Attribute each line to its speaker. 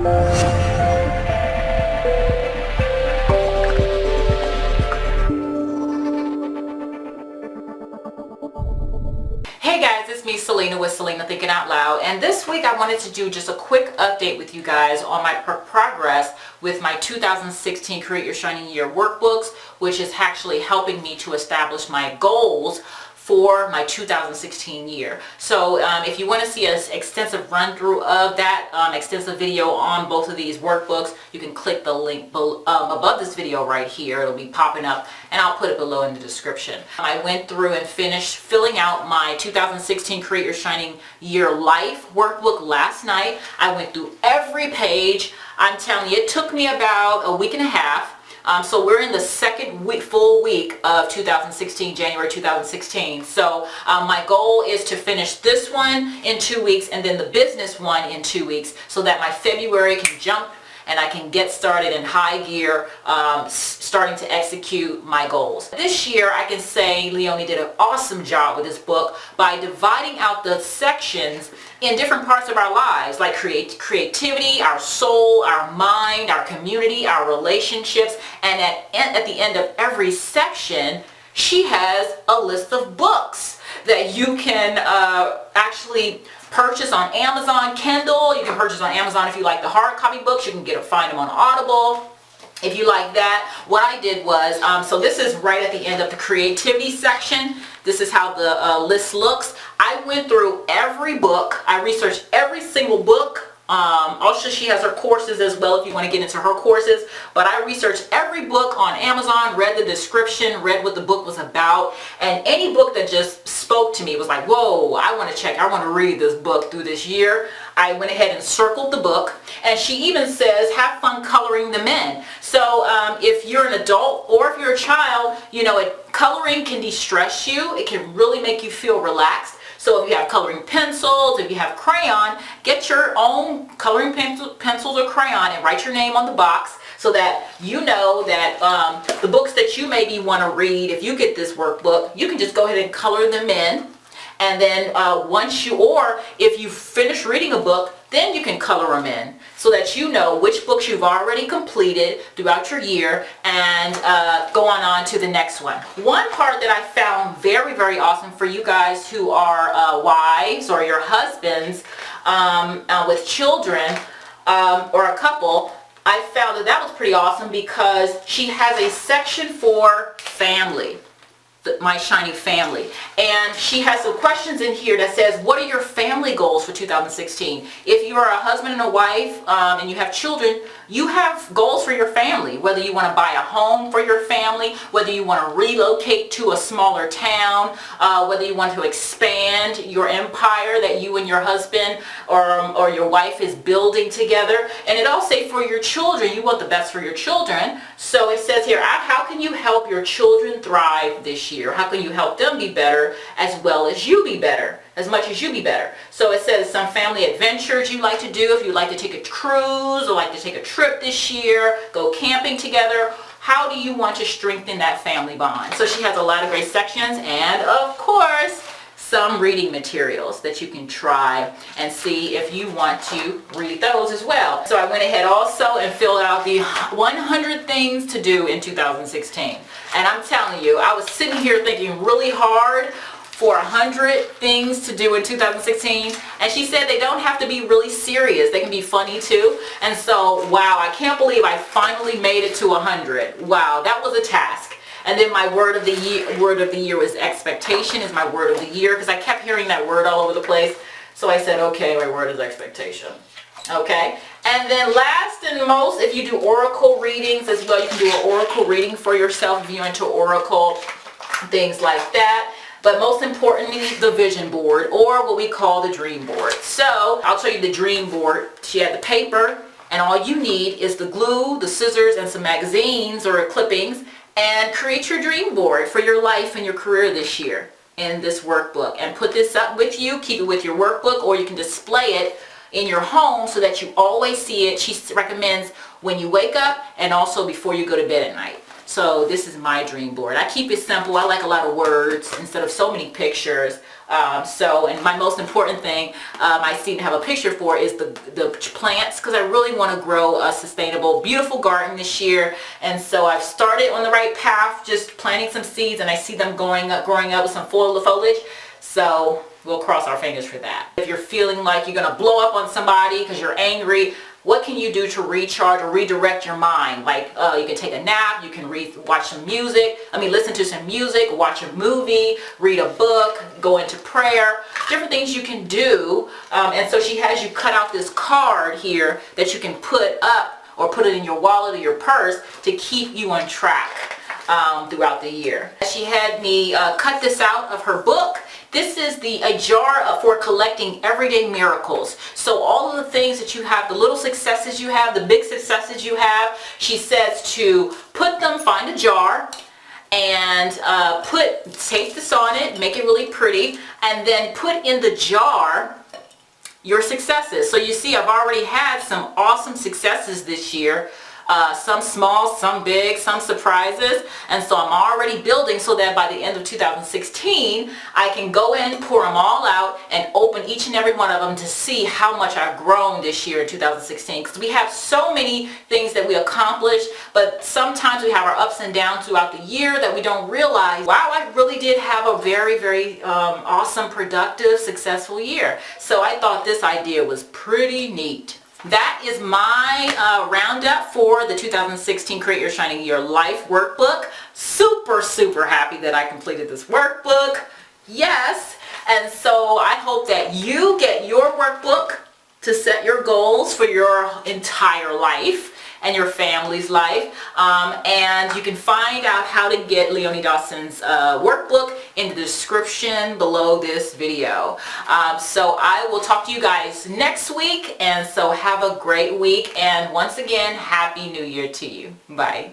Speaker 1: Hey guys, it's me Selena with Selena Thinking Out Loud, and this week I wanted to do just a quick update with you guys on my progress with my 2016 Create Your Shining Year workbooks, which is actually helping me to establish my goals for my 2016 year. So if you want to see an extensive run through of that extensive video on both of these workbooks, you can click the link above this video right here. It'll be popping up, and I'll put it below in the description. I went through and finished filling out my 2016 Create Your Shining Year Life workbook last night. I went through every page. I'm telling you, it took me about a week and a half. So we're in the second full week of 2016, January 2016. So my goal is to finish this one in 2 weeks and then the business one in 2 weeks, so that my February can jump and I can get started in high gear, starting to execute my goals. This year I can say Leonie did an awesome job with this book by dividing out the sections in different parts of our lives, like creativity, our soul, our mind, our community, our relationships, and at the end of every section she has a list of books that you can actually purchase on Amazon Kindle. You can purchase on Amazon if you like the hard copy books. You can find them on Audible if you like that. What I did was, so this is right at the end of the creativity section. This is how the list looks. I went through every book. I researched every single book. Also, she has her courses as well if you want to get into her courses. But I researched every book on Amazon, read the description, read what the book was about, and any book that just spoke to me was like, whoa, I want to read this book through this year. I went ahead and circled the book, and she even says have fun coloring them in. So if you're an adult or if you're a child, you know, coloring can de-stress you. It can really make you feel relaxed. So if you have coloring pencils, if you have crayon, get your own coloring pencils or crayon and write your name on the box, so that you know that the books that you maybe want to read, if you get this workbook, you can just go ahead and color them in. And then if you finish reading a book, then you can color them in, so that you know which books you've already completed throughout your year, and go on to the next one. One part that I found very, very awesome for you guys who are wives or your husbands with children or a couple, I found that was pretty awesome because she has a section for family. My shiny family, and she has some questions in here that says, what are your family goals for 2016? If you are a husband and a wife and you have children, you have goals for your family, whether you want to buy a home for your family, whether you want to relocate to a smaller town, whether you want to expand your empire that you and your husband or your wife is building together. And it all say for your children, you want the best for your children. So it says here, how can you help your children thrive this year? How can you help them be better as well as you be better, as much as you be better? So it says some family adventures you like to do. If you like to take a cruise or like to take a trip this year, go camping together, how do you want to strengthen that family bond? So she has a lot of great sections, and of course some reading materials that you can try and see if you want to read those as well. So I went ahead also and filled out the 100 things to do in 2016. And I'm telling you, I was sitting here thinking really hard for 100 things to do in 2016, and she said they don't have to be really serious. They can be funny too. And so, wow, I can't believe I finally made it to 100. Wow, that was a task. And then my word of the year was expectation, is my word of the year, because I kept hearing that word all over the place. So I said, okay, my word is expectation. Okay. And then last and most, if you do oracle readings as well, you can do an oracle reading for yourself if you're into oracle, things like that. But most importantly, the vision board, or what we call the dream board. So I'll show you the dream board. She had the paper, and all you need is the glue, the scissors, and some magazines or clippings, and create your dream board for your life and your career this year in this workbook. And put this up with you, keep it with your workbook, or you can display it in your home so that you always see it. She recommends when you wake up and also before you go to bed at night. So this is my dream board. I keep it simple. I like a lot of words instead of so many pictures. And my most important thing I seem to have a picture for is the plants, because I really want to grow a sustainable, beautiful garden this year. And so I've started on the right path, just planting some seeds, and I see them growing up with some foliage. So we'll cross our fingers for that. If you're feeling like you're going to blow up on somebody because you're angry, what can you do to recharge or redirect your mind? Like you can take a nap, you can watch some music, listen to some music, watch a movie, read a book, go into prayer, different things you can do. And so she has you cut out this card here that you can put up or put it in your wallet or your purse to keep you on track throughout the year. She had me cut this out of her book. This is a jar for collecting everyday miracles. So all of the things that you have, the little successes you have, the big successes you have, she says to find a jar and tape this on it, make it really pretty, and then put in the jar your successes. So you see, I've already had some awesome successes this year. Some small, some big, some surprises, and so I'm already building so that by the end of 2016 I can go in, pour them all out, and open each and every one of them to see how much I've grown this year in 2016, because we have so many things that we accomplish, but sometimes we have our ups and downs throughout the year that we don't realize, wow, I really did have a very, very awesome, productive, successful year. So I thought this idea was pretty neat. That is my roundup for the 2016 Create Your Shining Year Life Workbook. Super, super happy that I completed this workbook. Yes. And so I hope that you get your workbook to set your goals for your entire life and your family's life. And you can find out how to get Leonie Dawson's workbook in the description below this video. So I will talk to you guys next week, and so have a great week, and once again, Happy New Year to you. Bye.